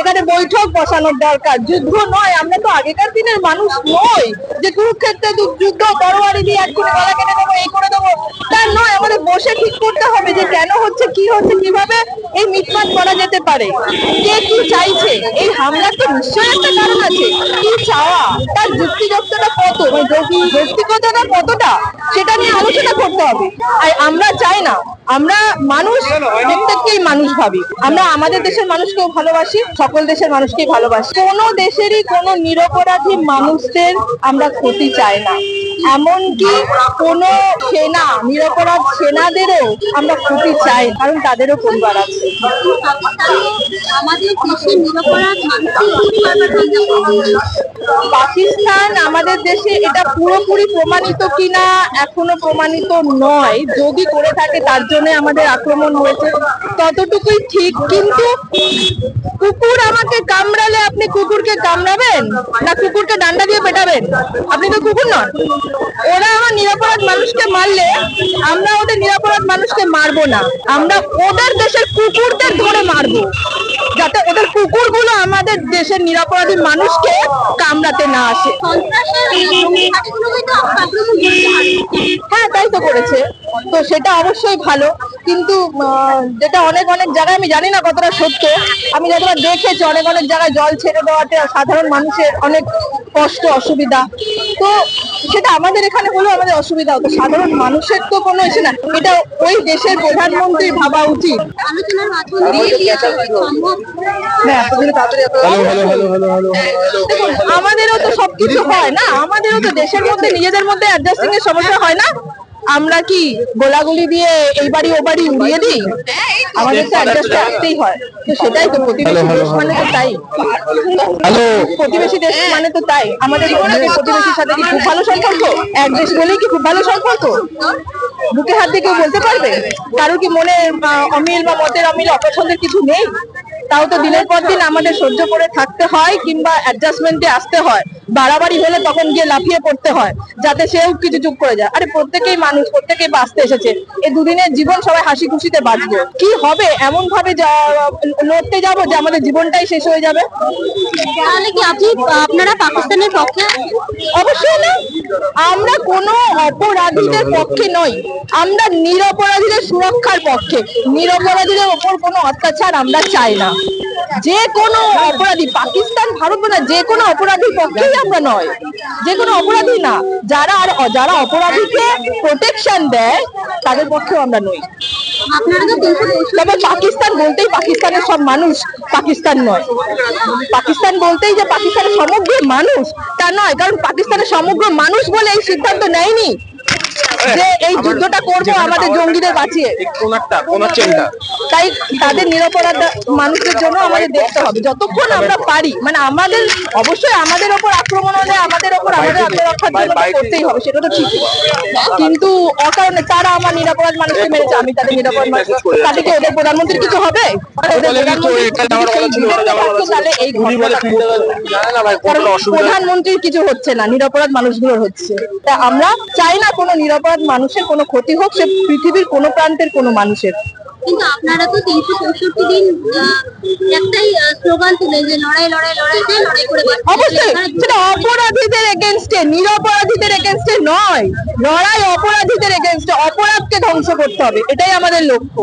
এখানে বৈঠক বসানোর দরকার, যুদ্ধ নয়। আমরা তো আগেকার দিনের মানুষ নই যে কুরুক্ষেত্রে যুদ্ধ তরবারি দিয়ে এক্ষুনি গলা কেটে দেবো, এই করে দেবো, তা নয়। আমাদের বসে ঠিক করতে হবে যে কেন হচ্ছে, কি হচ্ছে, কিভাবে এই মিটমাট করা যেতে পারে, কে কি চাইছে। এই হামলার তো নিশ্চয়ই একটা কারণ আছে, কি চাওয়া, তার যুক্তিযুক্ততা কত, যৌক্তিকতাটা কতটা, সেটা নিয়ে আলোচনা করতে হবে। আর আমরা চাই না, আমরা মানুষ, প্রত্যেককেই মানুষ ভাবি। আমরা আমাদের দেশের মানুষকেও ভালোবাসি, সকল দেশের মানুষকেই ভালোবাসি। কোনো দেশেরই কোনো নিরপরাধী মানুষদের আমরা ক্ষতি চাই না। এমনকি কোনো সেনা, নিরপরাধ সেনাদেরও আমরা ক্ষতি চাই, কারণ তাদেরও পরিবার আছে। পাকিস্তান আমাদের দেশে এটা পুরোপুরি প্রমাণিত কিনা এখনো প্রমাণিত নয়। যদি করে থাকে তার জন্য আমাদের আক্রমণ হয়েছে, ততটুকুই ঠিক। কিন্তু কুকুর আমাকে কামড়ালে আপনি কুকুরকে কামড়াবেন না কুকুরকে ডান্ডা দিয়ে পেটাবেন? আপনি তো কুকুর নন। ওরা আমার নিরপরাধ মানুষকে মারলে আমরা ওদের নিরপরাধ মানুষকে মারবো না, আমরা ওদের দেশের কুকুরদের ধরে মারবো, যাতে ওদের কুকুরগুলো আমাদের দেশের নিরপরাধী মানুষকে কামড়াতে না আসে। হ্যাঁ, তাই তো করেছে, তো সেটা অবশ্যই ভালো। কিন্তু যেটা অনেক অনেক জায়গায়, আমি জানি না কতটা সত্য, আমি যতটা দেখেছি অনেক অনেক জায়গায় জল ছেড়ে দেওয়াতে সাধারণ মানুষের অনেক কষ্ট অসুবিধা। তো সেটা আমাদের এখানে হলেও আমাদের অসুবিধা হতো, সাধারণ মানুষের তো কোনো ইসে না। এটা ওই দেশের প্রধানমন্ত্রী ভাবা উচিত। আমাদেরও তো সবকিছু হয় না, আমাদেরও তো দেশের মধ্যে নিজেদের মধ্যে অ্যাডজাস্টিং এর সমস্যা হয় না। আমরা কি গোলাগুলি দিয়ে এই বাড়ি ও বাড়ি উড়িয়ে দিই? আমাদের তো অ্যাডজাস্ট করতেই হয়। তো সেটাই তো প্রতিবেশী দেশ মানে তো তাই। প্রতিবেশী দেশ মানে তো তাই। আমাদের প্রতিবেশীর সাথে কি খুব ভালো সম্পর্ক? এক দেশ বলেই কি খুব ভালো সম্পর্ক? বুকে হাত দিয়ে কেউ বলতে পারবে? কারোর কি মনে অমিল বা মতের অমিল, অপছন্দের কিছু নেই? তাও তো দিনের পর দিন আমাদের সহ্য করে থাকতে হয়, কিংবা অ্যাডজাস্টমেন্টে আসতে হয়। বাড়াবাড়ি হলে তখন গিয়ে লাফিয়ে পড়তে হয়, যাতে সেও কিছু চুপ করে যায়। আরে প্রত্যেকেই মানুষ, প্রত্যেকেই বাঁচতে এসেছে। এই দুদিনের জীবন সবাই হাসি খুশিতে বাঁচবো। কি হবে এমন ভাবে লড়তে যাবো যে আমাদের জীবনটাই শেষ হয়ে যাবে? তাহলে কি আপনারা পাকিস্তানের পক্ষে? অবশ্যই না, আমরা কোনো অপরাধীদের পক্ষে নই, আমরা নিরপরাধীদের সুরক্ষার পক্ষে। নিরপরাধীদের ওপর কোনো অত্যাচার আমরা চাই না। যে কোনো অপরাধী, পাকিস্তান ভারত না, যে কোনো অপরাধীর পক্ষেই আমরা নয়, যে কোনো অপরাধী না। যারা অপরাধীকে প্রোটেকশন দেয় তাদের পক্ষেও আমরা নই। তবে পাকিস্তান বলতেই পাকিস্তানের সব মানুষ পাকিস্তান নয়, পাকিস্তান বলতেই যে পাকিস্তানের সমগ্র মানুষ তা নয়, কারণ পাকিস্তানের সমগ্র মানুষ বলে এই সিদ্ধান্ত নেয়নি যে এই যুদ্ধটা করবো আমাদের জঙ্গিদের বাঁচিয়ে। তাই তাদের নিরপরাধ মানুষের জন্য আমাদের দেখতে হবে যতক্ষণ আমরা পারি। মানে আমাদের অবশ্যই আমাদের ওপর আক্রমণ হলে আমাদের ওপর আমাদের আত্মরক্ষার জন্য করতেই হবে, সেটা তো ঠিক। কিন্তু অকারণে তারা আমার নিরপরাধ মানুষকে মেরেছে, আমি তাদের নিরপরাধ মানুষ, তাতে কি ওদের প্রধানমন্ত্রীর কিছু হবে? প্রধানমন্ত্রীর কিছু হচ্ছে না, নিরপরাধ মানুষগুলোর হচ্ছে। তা আমরা চাই না কোনো নিরপরাধ মানুষের কোনো ক্ষতি হোক, সে পৃথিবীর কোনো প্রান্তের কোনো মানুষের। কিন্তু আপনারা তো 365 দিন একটাই স্লোগান তুলেন যে লড়াই লড়াই লড়াই লড়াই করে। অবশ্যই সেটা অপরাধীদের এগেইনস্টে, নিরপরাধীদের এগেইনস্টে নয়। লড়াই অপরাধীদের এগেইনস্টে, অপরাধকে ধ্বংস করতে হবে, এটাই আমাদের লক্ষ্য।